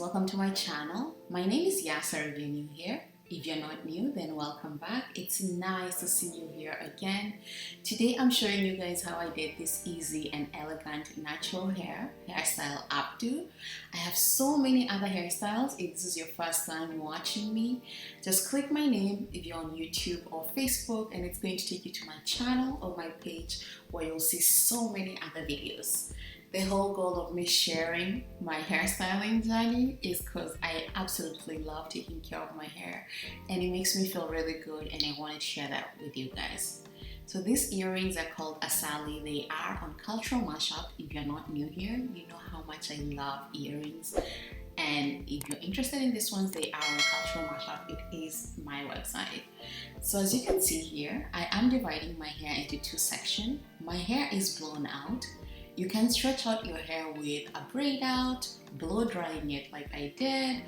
welcome to my channel. My name is Yasser if you're new here. If you're not new, then welcome back. It's nice to see you here again. Today I'm showing you guys how I did this easy and elegant natural hairstyle updo. I have so many other hairstyles. If this is your first time watching me, just click my name if you're on YouTube or Facebook, and it's going to take you to my channel or my page where you'll see so many other videos. The whole goal of me sharing my hairstyling journey is because I absolutely love taking care of my hair, and it makes me feel really good, and I want to share that with you guys. So these earrings are called asali. They are on Cultural Mashup. If you're not new here, you know how much I love earrings, and if you're interested in these ones, they are on Cultural Mashup. It is my website. So as you can see here, I am dividing my hair into two sections. My hair is blown out. You can stretch out your hair with a braid out, blow drying it like I did,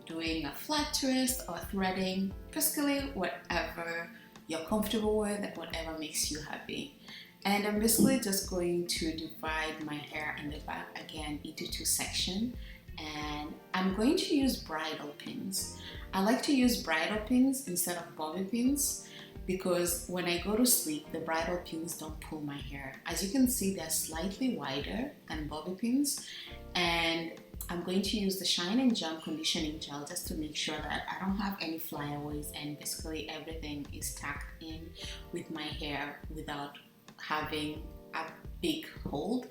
doing a flat twist or threading, basically whatever you're comfortable with, whatever makes you happy. And I'm basically just going to divide my hair in the back again into two sections, and I'm going to use bridal pins. I like to use bridal pins instead of bobby pins, because when I go to sleep, the bridal pins don't pull my hair. As you can see, they're slightly wider than bobby pins, and I'm going to use the Shine and Jump conditioning gel just to make sure that I don't have any flyaways, and basically everything is tucked in with my hair without having a big hold.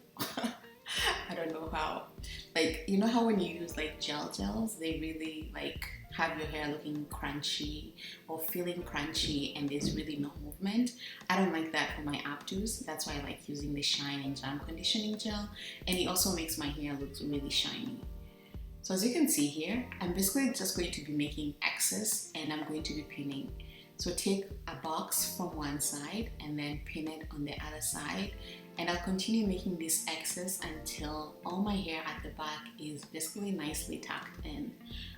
I don't know how, like, you know how when you use like gels, they really like have your hair looking crunchy or feeling crunchy and there's really no movement. I don't like that for my updos. That's why I like using the Shine and Jump conditioning gel, and it also makes my hair look really shiny. So as you can see here, I'm basically just going to be making X's, and I'm going to be pinning. So take a box from one side and then pin it on the other side, and I'll continue making these X's until all my hair at the back is basically nicely tucked in.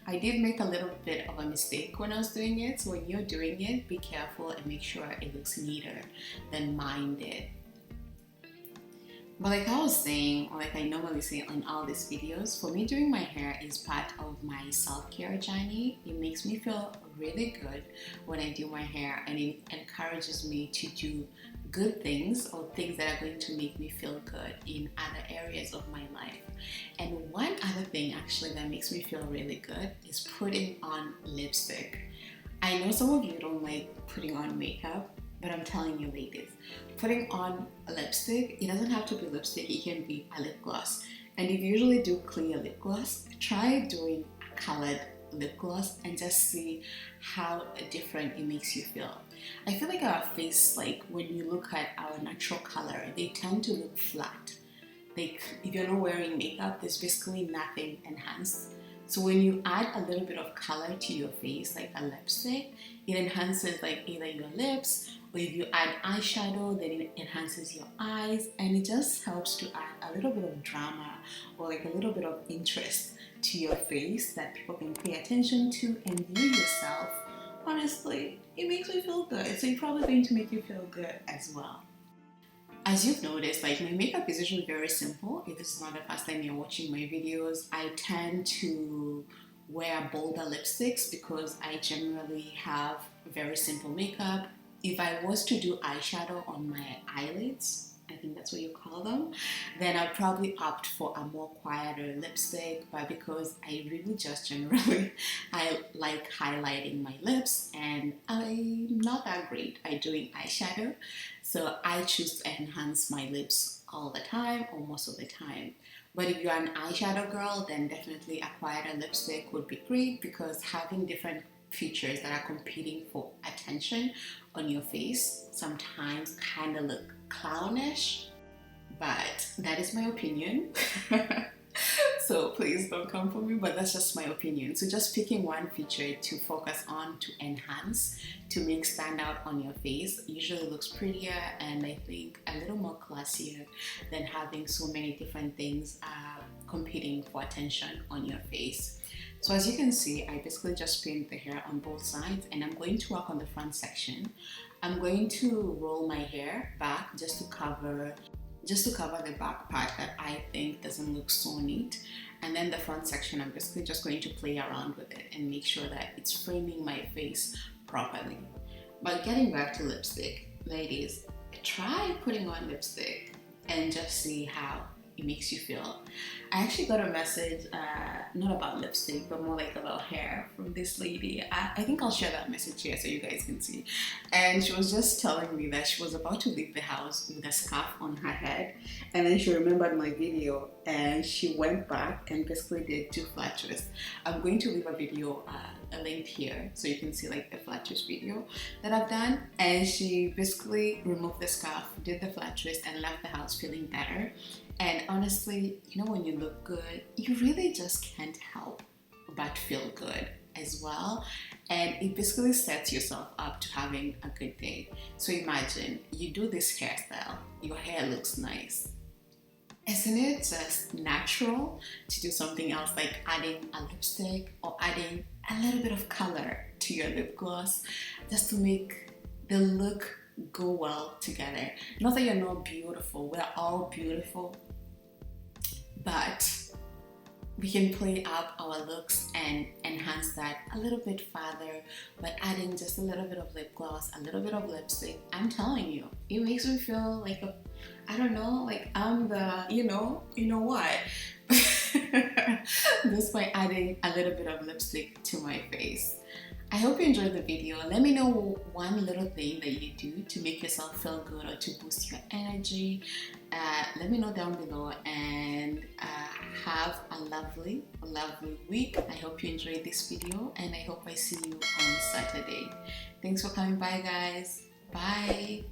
I did make a little bit of a mistake when I was doing it, so when you're doing it, be careful and make sure it looks neater than mine did. But like I was saying, or like I normally say on all these videos, for me doing my hair is part of my self-care journey. It makes me feel really good when I do my hair, and it encourages me to do good things or things that are going to make me feel good in other areas of my life. And one other thing actually that makes me feel really good is putting on lipstick. I know some of you don't like putting on makeup, but I'm telling you ladies, putting on a lipstick, it doesn't have to be lipstick, it can be a lip gloss. And if you usually do clear lip gloss, try doing a colored lip gloss and just see how different it makes you feel. I feel like our face, like when you look at our natural color, they tend to look flat. Like if you're not wearing makeup, there's basically nothing enhanced. So when you add a little bit of color to your face, like a lipstick, it enhances like either your lips, or if you add eyeshadow, then it enhances your eyes, and it just helps to add a little bit of drama or like a little bit of interest to your face that people can pay attention to, and you yourself, honestly, it makes me feel good. So it's probably going to make you feel good as well. As you've noticed, like my makeup is usually very simple. If this is not the first time you're watching my videos, I tend to wear bolder lipsticks because I generally have very simple makeup. If I was to do eyeshadow on my eyelids, I think that's what you call them, then I'd probably opt for a more quieter lipstick. But because I really just generally, I like highlighting my lips, and I'm not that great at doing eyeshadow, so I choose to enhance my lips all the time or most of the time. But if you're an eyeshadow girl, then definitely a quieter lipstick would be great, because having different features that are competing for attention on your face sometimes kind of look clownish, but that is my opinion. So please don't come for me, but that's just my opinion. So just picking one feature to focus on, to enhance, to make stand out on your face usually looks prettier, and I think a little more classier than having so many different things competing for attention on your face. So as you can see, I basically just pinned the hair on both sides, and I'm going to work on the front section. I'm going to roll my hair back just to cover the back part that I think doesn't look so neat. and then the front section I'm basically just going to play around with it and make sure that it's framing my face properly. But getting back to lipstick, ladies, try putting on lipstick and just see how it makes you feel. I actually got a message, not about lipstick, but more like about hair from this lady. I think I'll share that message here so you guys can see. And she was just telling me that she was about to leave the house with a scarf on her head, and then she remembered my video and she went back and basically did 2 flat twists. I'm going to leave a video, a link here so you can see like the flat twist video that I've done. And she basically removed the scarf, did the flat twist, and left the house feeling better. And honestly, you know, when you look good, you really just can't help but feel good as well. And it basically sets yourself up to having a good day. So imagine you do this hairstyle, your hair looks nice. Isn't it just natural to do something else, like adding a lipstick or adding a little bit of color to your lip gloss just to make the look go well together? Not that you're not beautiful, we're all beautiful, but we can play up our looks and enhance that a little bit further by adding just a little bit of lip gloss, a little bit of lipstick. I'm telling you, it makes me feel like I don't know, like I'm the, you know what? Just by adding a little bit of lipstick to my face. I hope you enjoyed the video. Let me know one little thing that you do to make yourself feel good or to boost your energy. Let me know down below, and have a lovely week. I hope you enjoyed this video, and I hope I see you on Saturday. Thanks for coming by, guys. Bye.